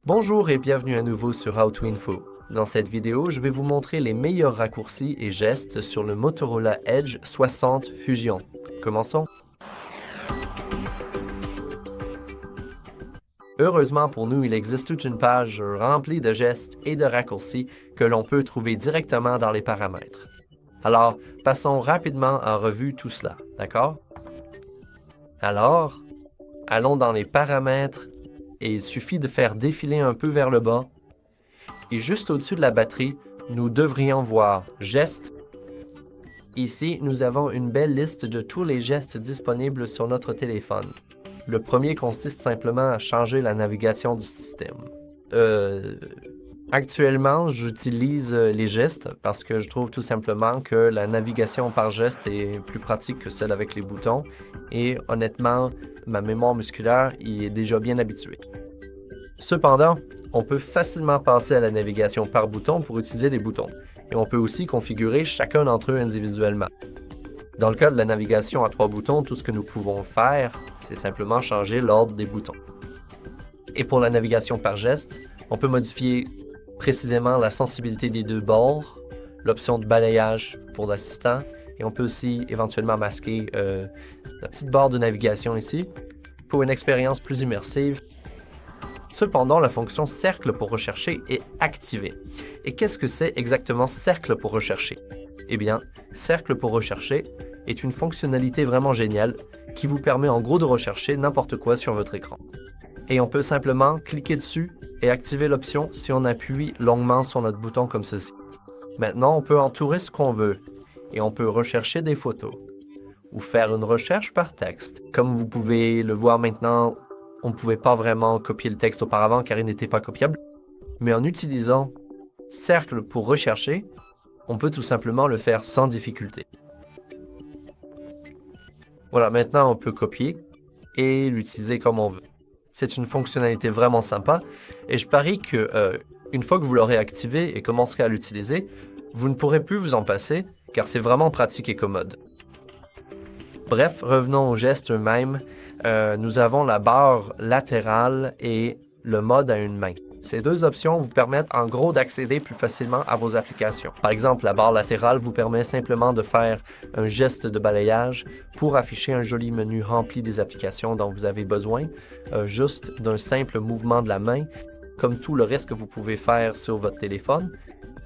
Bonjour et bienvenue à nouveau sur How to Info. Dans cette vidéo, je vais vous montrer les meilleurs raccourcis et gestes sur le Motorola Edge 60 Fusion. Commençons. Heureusement pour nous, il existe toute une page remplie de gestes et de raccourcis que l'on peut trouver directement dans les paramètres. Alors, passons rapidement en revue tout cela, d'accord? Alors, allons dans les paramètres et il suffit de faire défiler un peu vers le bas. Et juste au-dessus de la batterie, nous devrions voir gestes. Ici, nous avons une belle liste de tous les gestes disponibles sur notre téléphone. Le premier consiste simplement à changer la navigation du système. Actuellement, j'utilise les gestes parce que je trouve tout simplement que la navigation par geste est plus pratique que celle avec les boutons et honnêtement, ma mémoire musculaire y est déjà bien habituée. Cependant, on peut facilement passer à la navigation par bouton pour utiliser les boutons et on peut aussi configurer chacun d'entre eux individuellement. Dans le cas de la navigation à 3 boutons, tout ce que nous pouvons faire, c'est simplement changer l'ordre des boutons. Et pour la navigation par geste, on peut modifier précisément la sensibilité des deux bords, l'option de balayage pour l'assistant, et on peut aussi éventuellement masquer la petite barre de navigation ici pour une expérience plus immersive. Cependant, la fonction cercle pour rechercher est activée. Et qu'est-ce que c'est exactement cercle pour rechercher? Eh bien, cercle pour rechercher est une fonctionnalité vraiment géniale qui vous permet en gros de rechercher n'importe quoi sur votre écran. Et on peut simplement cliquer dessus et activer l'option si on appuie longuement sur notre bouton comme ceci. Maintenant, on peut entourer ce qu'on veut et on peut rechercher des photos ou faire une recherche par texte. Comme vous pouvez le voir maintenant, on ne pouvait pas vraiment copier le texte auparavant car il n'était pas copiable. Mais en utilisant cercle pour rechercher, on peut tout simplement le faire sans difficulté. Voilà, maintenant on peut copier et l'utiliser comme on veut. C'est une fonctionnalité vraiment sympa et je parie que une fois que vous l'aurez activé et commencerez à l'utiliser, vous ne pourrez plus vous en passer car c'est vraiment pratique et commode. Bref, revenons aux gestes eux-mêmes. Nous avons la barre latérale et le mode à une main. Ces deux options vous permettent en gros d'accéder plus facilement à vos applications. Par exemple, la barre latérale vous permet simplement de faire un geste de balayage pour afficher un joli menu rempli des applications dont vous avez besoin, juste d'un simple mouvement de la main, comme tout le reste que vous pouvez faire sur votre téléphone.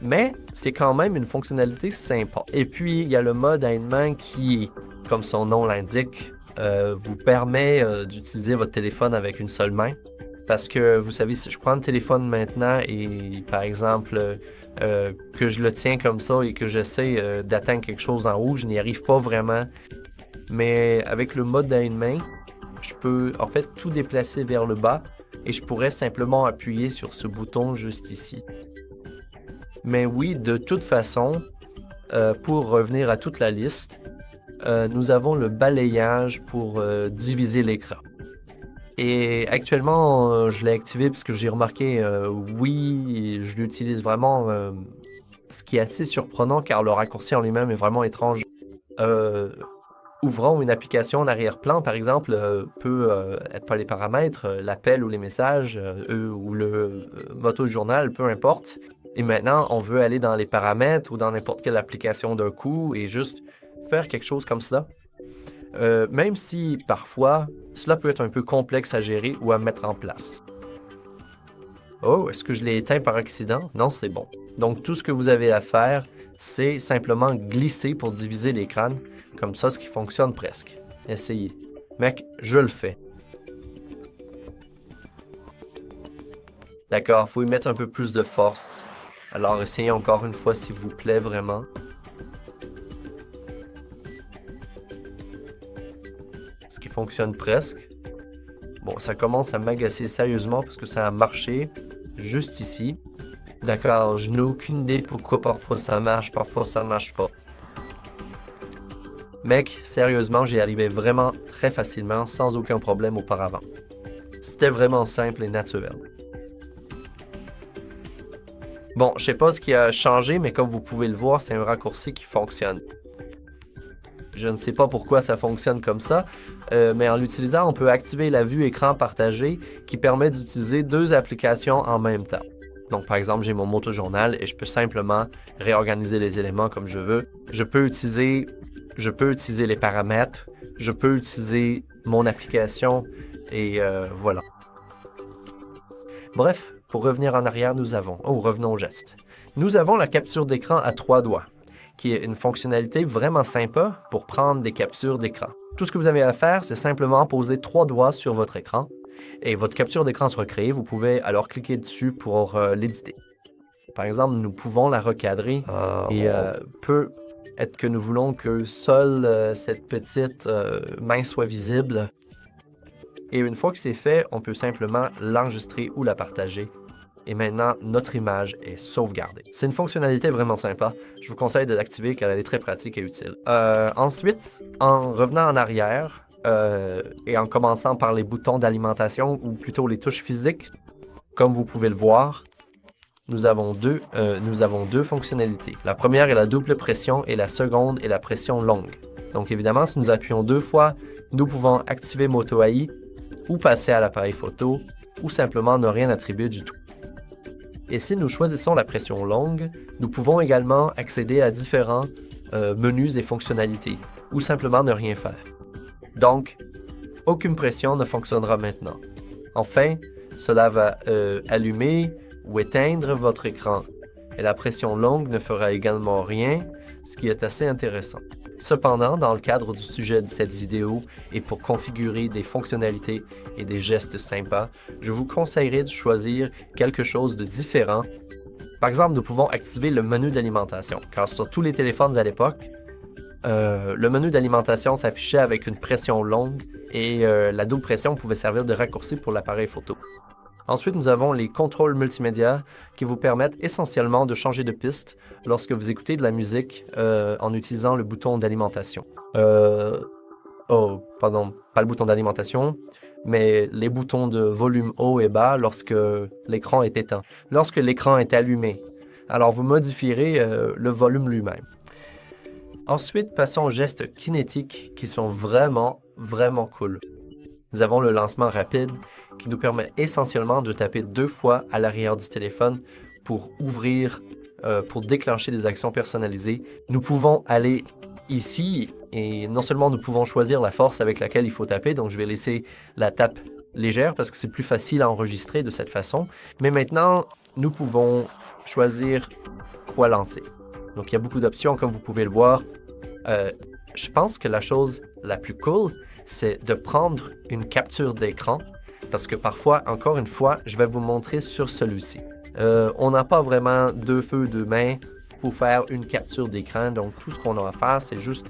Mais c'est quand même une fonctionnalité sympa. Et puis, il y a le mode à une main qui, comme son nom l'indique, vous permet d'utiliser votre téléphone avec une seule main. Parce que, vous savez, si je prends le téléphone maintenant et, par exemple, que je le tiens comme ça et que j'essaie d'atteindre quelque chose en haut, je n'y arrive pas vraiment. Mais avec le mode à une main, je peux en fait tout déplacer vers le bas et je pourrais simplement appuyer sur ce bouton juste ici. Mais oui, de toute façon, pour revenir à toute la liste, nous avons le balayage pour diviser l'écran. Et actuellement, je l'ai activé parce que j'ai remarqué, oui, je l'utilise vraiment, ce qui est assez surprenant car le raccourci en lui-même est vraiment étrange. Ouvrons une application en arrière-plan, par exemple, peut être par les paramètres, l'appel ou les messages, ou le moto-journal, peu importe. Et maintenant, on veut aller dans les paramètres ou dans n'importe quelle application d'un coup et juste faire quelque chose comme ça. Même si, parfois, cela peut être un peu complexe à gérer ou à mettre en place. Oh, est-ce que je l'ai éteint par accident? Non, c'est bon. Donc, tout ce que vous avez à faire, c'est simplement glisser pour diviser l'écran. Comme ça, ce qui fonctionne presque. Essayez. Mec, je le fais. D'accord, il faut y mettre un peu plus de force. Alors, essayez encore une fois, s'il vous plaît, vraiment. Ce qui fonctionne presque. Bon, ça commence à m'agacer sérieusement parce que ça a marché juste ici. D'accord, je n'ai aucune idée pourquoi parfois ça marche, parfois ça ne marche pas. Mec, sérieusement, j'y arrivais vraiment très facilement, sans aucun problème auparavant. C'était vraiment simple et naturel. Bon, je sais pas ce qui a changé, mais comme vous pouvez le voir, c'est un raccourci qui fonctionne. Je ne sais pas pourquoi ça fonctionne comme ça. mais en l'utilisant, on peut activer la vue écran partagée qui permet d'utiliser 2 applications en même temps. Donc, par exemple, j'ai mon motojournal et je peux simplement réorganiser les éléments comme je veux. Je peux utiliser les paramètres, je peux utiliser mon application et voilà. Bref, pour revenir en arrière, revenons au geste. Nous avons la capture d'écran à 3 doigts, qui est une fonctionnalité vraiment sympa pour prendre des captures d'écran. Tout ce que vous avez à faire, c'est simplement poser 3 doigts sur votre écran et votre capture d'écran sera créée. Vous pouvez alors cliquer dessus pour l'éditer. Par exemple, nous pouvons la recadrer et peut être que nous voulons que seule cette petite main soit visible. Et une fois que c'est fait, on peut simplement l'enregistrer ou la partager. Et maintenant, notre image est sauvegardée. C'est une fonctionnalité vraiment sympa. Je vous conseille de l'activer car elle est très pratique et utile. Ensuite, en revenant en arrière et en commençant par les boutons d'alimentation ou plutôt les touches physiques, comme vous pouvez le voir, nous avons deux fonctionnalités. La première est la double pression et la seconde est la pression longue. Donc évidemment, si nous appuyons 2 fois, nous pouvons activer Moto AI ou passer à l'appareil photo ou simplement ne rien attribuer du tout. Et si nous choisissons la pression longue, nous pouvons également accéder à différents menus et fonctionnalités, ou simplement ne rien faire. Donc, aucune pression ne fonctionnera maintenant. Enfin, cela va allumer ou éteindre votre écran, et la pression longue ne fera également rien, ce qui est assez intéressant. Cependant, dans le cadre du sujet de cette vidéo et pour configurer des fonctionnalités et des gestes sympas, je vous conseillerais de choisir quelque chose de différent. Par exemple, nous pouvons activer le menu d'alimentation, car sur tous les téléphones à l'époque, le menu d'alimentation s'affichait avec une pression longue et la double pression pouvait servir de raccourci pour l'appareil photo. Ensuite, nous avons les contrôles multimédia qui vous permettent essentiellement de changer de piste lorsque vous écoutez de la musique en utilisant le bouton d'alimentation. Pardon, pas le bouton d'alimentation, mais les boutons de volume haut et bas lorsque l'écran est éteint. Lorsque l'écran est allumé, alors vous modifierez le volume lui-même. Ensuite, passons aux gestes kinétiques qui sont vraiment, vraiment cool. Nous avons le lancement rapide qui nous permet essentiellement de taper 2 fois à l'arrière du téléphone pour ouvrir, pour déclencher des actions personnalisées. Nous pouvons aller ici et non seulement nous pouvons choisir la force avec laquelle il faut taper, donc je vais laisser la tape légère parce que c'est plus facile à enregistrer de cette façon, mais maintenant nous pouvons choisir quoi lancer. Donc il y a beaucoup d'options comme vous pouvez le voir. Je pense que la chose la plus cool, c'est de prendre une capture d'écran parce que parfois, encore une fois, je vais vous montrer sur celui-ci. On n'a pas vraiment 2 feux, 2 mains pour faire une capture d'écran, donc tout ce qu'on a à faire, c'est juste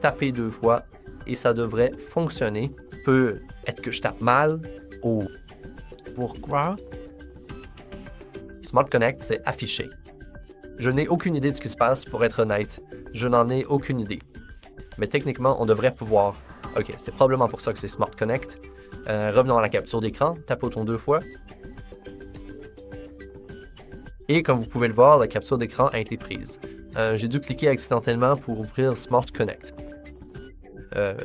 taper 2 fois et ça devrait fonctionner. Peut être que je tape mal ou pourquoi? Smart Connect, c'est affiché. Je n'ai aucune idée de ce qui se passe, pour être honnête. Je n'en ai aucune idée. Mais techniquement, on devrait pouvoir... Ok, c'est probablement pour ça que c'est Smart Connect. Revenons à la capture d'écran, tapotons 2 fois. Et comme vous pouvez le voir, la capture d'écran a été prise. J'ai dû cliquer accidentellement pour ouvrir Smart Connect.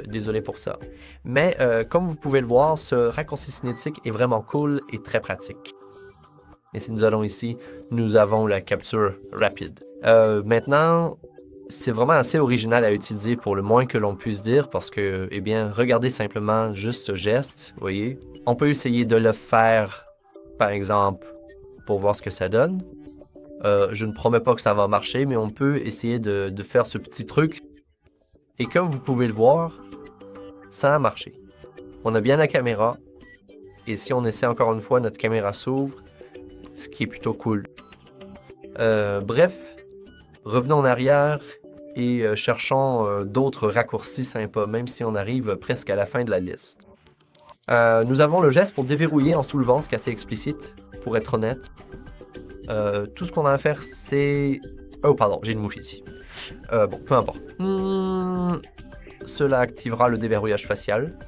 Désolé pour ça. Mais comme vous pouvez le voir, ce raccourci cinétique est vraiment cool et très pratique. Et si nous allons ici, nous avons la capture rapide. Maintenant, c'est vraiment assez original à utiliser pour le moins que l'on puisse dire parce que, eh bien, regardez simplement juste ce geste, vous voyez. On peut essayer de le faire, par exemple, pour voir ce que ça donne. Je ne promets pas que ça va marcher, mais on peut essayer de faire ce petit truc. Et comme vous pouvez le voir, ça a marché. On a bien la caméra. Et si on essaie encore une fois, notre caméra s'ouvre, ce qui est plutôt cool. Bref, revenons en arrière et cherchons d'autres raccourcis sympas, même si on arrive presque à la fin de la liste. Nous avons le geste pour déverrouiller en soulevant, ce qui est assez explicite, pour être honnête. Tout ce qu'on a à faire, c'est... Oh, pardon, j'ai une mouche ici. Bon, peu importe. Cela activera le déverrouillage facial,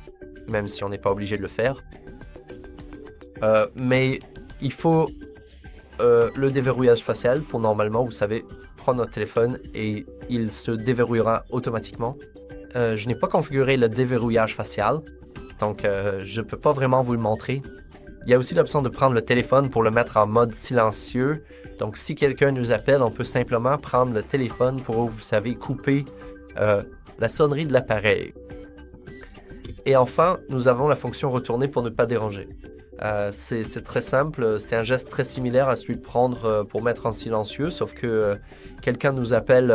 même si on n'est pas obligé de le faire. Mais il faut le déverrouillage facial pour normalement, vous savez, prendre notre téléphone et il se déverrouillera automatiquement. je n'ai pas configuré le déverrouillage facial, donc je ne peux pas vraiment vous le montrer. Il y a aussi l'option de prendre le téléphone pour le mettre en mode silencieux. Donc, si quelqu'un nous appelle, on peut simplement prendre le téléphone pour, vous savez, couper la sonnerie de l'appareil. Et enfin, nous avons la fonction retourner pour ne pas déranger. C'est très simple, c'est un geste très similaire à celui de prendre pour mettre en silencieux, sauf que quelqu'un nous appelle.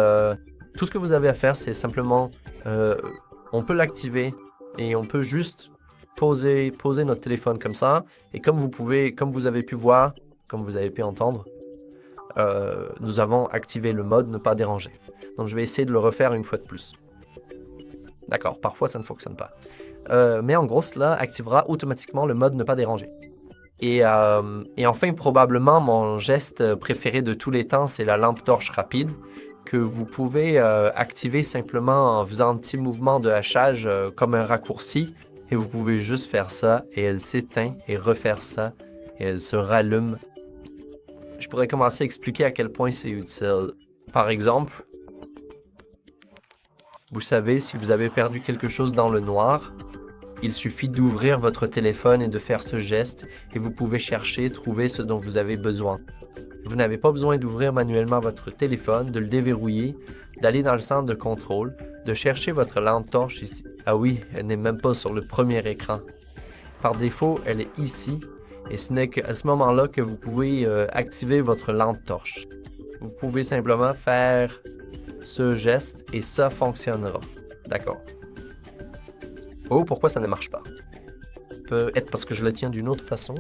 Tout ce que vous avez à faire, c'est simplement, on peut l'activer et on peut juste poser notre téléphone comme ça. Et comme vous avez pu voir, comme vous avez pu entendre, nous avons activé le mode ne pas déranger. Donc je vais essayer de le refaire une fois de plus. D'accord, parfois ça ne fonctionne pas. Mais en gros, cela activera automatiquement le mode ne pas déranger. Et enfin, probablement, mon geste préféré de tous les temps, c'est la lampe torche rapide que vous pouvez activer simplement en faisant un petit mouvement de hachage comme un raccourci. Et vous pouvez juste faire ça et elle s'éteint et refaire ça et elle se rallume. Je pourrais commencer à expliquer à quel point c'est utile. Par exemple, vous savez, si vous avez perdu quelque chose dans le noir, il suffit d'ouvrir votre téléphone et de faire ce geste et vous pouvez chercher, trouver ce dont vous avez besoin. Vous n'avez pas besoin d'ouvrir manuellement votre téléphone, de le déverrouiller, d'aller dans le centre de contrôle, de chercher votre lampe torche ici. Ah oui, elle n'est même pas sur le premier écran. Par défaut, elle est ici et ce n'est qu'à ce moment-là que vous pouvez activer votre lampe torche. Vous pouvez simplement faire ce geste et ça fonctionnera. D'accord. Oh, pourquoi ça ne marche pas? Peut-être parce que je le tiens d'une autre façon.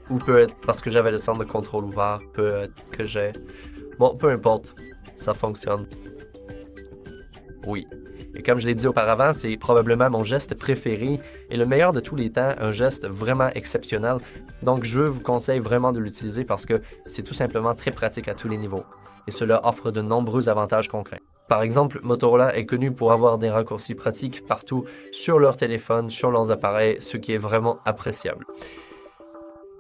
Ou peut-être parce que j'avais le centre de contrôle ouvert. Peut-être que j'ai... Bon, peu importe. Ça fonctionne. Oui. Et comme je l'ai dit auparavant, c'est probablement mon geste préféré et le meilleur de tous les temps, un geste vraiment exceptionnel. Donc je vous conseille vraiment de l'utiliser parce que c'est tout simplement très pratique à tous les niveaux. Et cela offre de nombreux avantages concrets. Par exemple, Motorola est connu pour avoir des raccourcis pratiques partout sur leur téléphone, sur leurs appareils, ce qui est vraiment appréciable.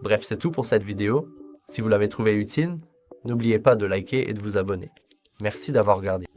Bref, c'est tout pour cette vidéo. Si vous l'avez trouvé utile, n'oubliez pas de liker et de vous abonner. Merci d'avoir regardé.